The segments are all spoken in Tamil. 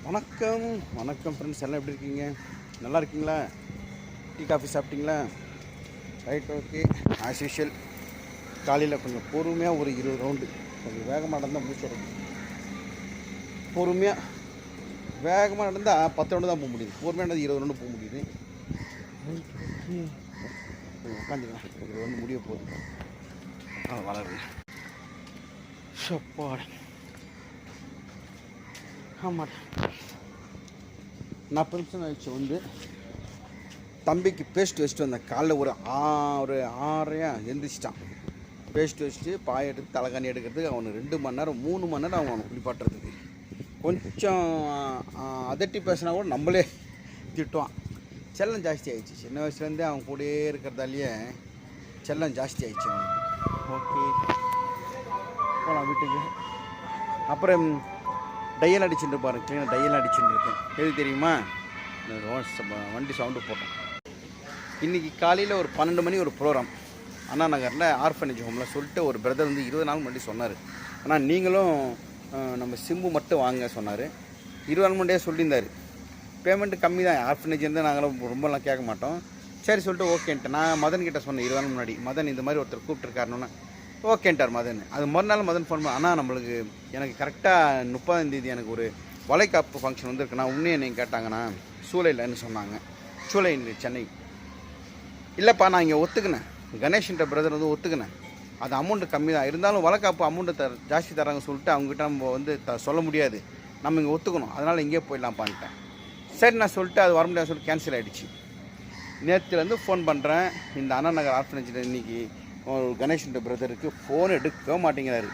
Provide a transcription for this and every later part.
வணக்கம் வணக்கம் ஃப்ரெண்ட்ஸ், எல்லாம் எப்படி இருக்கீங்க? நல்லா இருக்கீங்களா? டீ காஃபி சாப்பிட்டீங்களா? Right, okay. ஆஸ் யூஷுவல் காலையில் கொஞ்சம் பொறுமையாக ஒரு 20 ரவுண்டு, கொஞ்சம் வேகமாக நடந்தால் மூச்சு வரும். பொறுமையாக வேகமாக நடந்தால் 10 ரவுண்டு தான் போக முடியுது. பொறுமையாக நடந்தால் 20 ரவுண்டு போக முடியுது. உட்காந்துக்கலாம், ஒரு ரவுண்டு முடிய போகுது. வளருங்க. சப்பாடு ஆமாம், 40 நிமிஷம் ஆயிடுச்சு. வந்து தம்பிக்கு பேஸ்ட் வச்சுட்டு வந்தேன். காலைல ஒரு 6:30 எந்திரிச்சிட்டான். பேஸ்ட் வச்சுட்டு பாய எடுத்து தலைகாணி எடுக்கிறதுக்கு அவனுக்கு 2 மணி நேரம் 3 மணி நேரம் அவனை குளிப்பாட்டுறதுக்கு. கொஞ்சம் அதட்டி பேசினா கூட நம்மளே திட்டுவான். செல்லம் ஜாஸ்தி ஆகிடுச்சு. சின்ன வயசுலேருந்தே அவன் கூடயே இருக்கிறதாலேயே செல்லம் ஜாஸ்தி ஆகிடுச்சு அவனுக்கு. ஓகே, போகலாம் வீட்டுக்கு. அப்புறம் டையல் அடிச்சுட்டு பாருங்க, க்ளீனாக டையல் அடிச்சுட்டு இருக்கேன். எது தெரியுமா? வண்டி சவுண்டு போட்டோம். இன்றைக்கி காலையில் ஒரு 12 மணி ஒரு ப்ரோக்ராம் அண்ணா நகரில் ஆர்ஃபனேஜ் ஹோமில் சொல்லிட்டு ஒரு பிரதர் வந்து 20 நாள் முன்னாடி சொன்னார். ஆனால் நீங்களும் நம்ம சிம்பு மட்டும் வாங்க சொன்னார். 20 நாள் முன்னாடியே சொல்லியிருந்தார். பேமெண்ட்டு கம்மி தான், ஆர்ஃபனேஜ் இருந்தால் நாங்களும் ரொம்பலாம் கேட்க மாட்டோம். சரி சொல்லிட்டு ஓகேன்ட்டு நான் மதன் கிட்டே சொன்னேன் 20 நாள் முன்னாடி. மதன் இந்த மாதிரி ஒருத்தர் கூப்பிட்டுருக்காருன்னா ஓகேன்ட்டார் மதன். அது மறுநாள் மதன் ஃபோன் பண்ண, ஆனால் நம்மளுக்கு எனக்கு கரெக்டாக 30ஆம் தேதி எனக்கு ஒரு வளைகாப்பு ஃபங்க்ஷன் வந்துருக்கு. நான் உன்னே என்னை கேட்டாங்கண்ணா சூளையில்ன்னு சொன்னாங்க. சூளை சென்னை இல்லைப்பா, நான் இங்கே ஒத்துக்கினேன். கணேஷ்ன்ற பிரதர் வந்து ஒத்துக்கினேன். அது அமௌண்ட்டு கம்மி தான், இருந்தாலும் வளைகாப்பு அமௌண்ட்டு ஜாஸ்தி தராங்க சொல்லிட்டு அவங்ககிட்ட நம்ம வந்து சொல்ல முடியாது. நம்ம இங்கே ஒத்துக்கணும், அதனால் இங்கே போயிடலாம்ப்பான்ட்டேன். சரி நான் சொல்லிட்டு அது வர முடியாது சொல்லிட்டு கேன்சல் ஆகிடுச்சு. நேற்றுலேருந்து ஃபோன் பண்ணுறேன். இந்த அண்ணா நகர் ஆர்ஃபனேஜில் இன்றைக்கி ஒரு கணேஷ்ன்ற பிரதருக்கு ஃபோன் எடுக்க மாட்டேங்கிறாரு.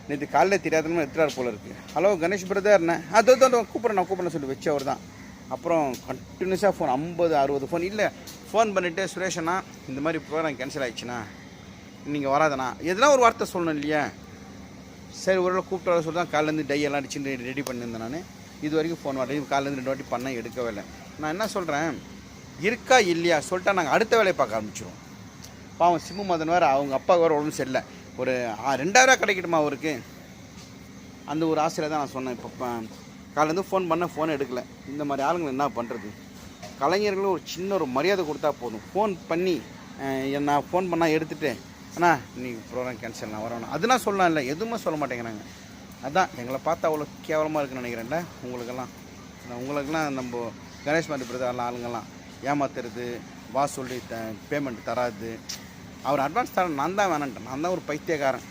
நேற்று காலையில் தெரியாதனமா எடுத்துறாரு போல இருக்குது. ஹலோ கணேஷ் பிரதர்ண்ணே, அது கூப்பிட்றேன் சொல்லி வச்சு அவர் தான். அப்புறம் கண்டினியூஸாக ஃபோன் 50-60 ஃபோன். இல்லை ஃபோன் பண்ணிவிட்டு சுரேஷண்ணா இந்த மாதிரி ப்ரோக்ராம் கேன்சல் ஆகிடுச்சுண்ணா, நீங்கள் வராதண்ணா, எதனா ஒரு வார்த்தை சொல்லணும் இல்லையா? சரி ஒரு கூப்பிட்டு வர சொல்லி தான் காலையிலேருந்து டையெல்லாம் அடிச்சு ரெடி பண்ணியிருந்தேன். நான் இது வரைக்கும் ஃபோன் வரேன். காலையிலேருந்து 2 வாட்டி பண்ணேன், எடுக்கவே இல்லை. நான் என்ன சொல்கிறேன், இருக்கா இல்லையா சொல்லிட்டா நாங்கள் அடுத்த வேலையை பார்க்க ஆரம்பிச்சிடுவோம். பாவம் சிம்மு மதன் வேறு, அவங்க அப்பா வேறு உடம்பு சரியில்லை. ஒரு 2000 கிடைக்கட்டுமா அவருக்கு, அந்த ஒரு ஆசையில் தான் நான் சொன்னேன். இப்போ காலையிலேருந்து ஃபோன் பண்ண ஃபோன் எடுக்கலை. இந்த மாதிரி ஆளுங்களை என்ன பண்ணுறது? கலைஞர்களும் ஒரு சின்ன ஒரு மரியாதை கொடுத்தா போதும். ஃபோன் பண்ணி நான் ஃபோன் பண்ணால் எடுத்துகிட்டு அண்ணா நீங்கள் ப்ரோக்ராம் கேன்சல், நான் வரணும் அதுனா சொல்லலாம். இல்லை எதுவுமே சொல்ல மாட்டேங்கிறாங்க. அதான் எங்களை பார்த்தா அவ்வளோ கேவலமாக இருக்குன்னு நினைக்கிறேன்ல. உங்களுக்கெல்லாம் நம்ம கணேஷ் மாதிரி பிரதர் ஆளுங்கள்லாம் ஏமாத்துறது, வா சொல்லி பேமெண்ட் தராது. அவர் அட்வான்ஸ் தர நான் தான் வேணான்ட்டேன். நான் தான் ஒரு பைத்தியக்காரன்.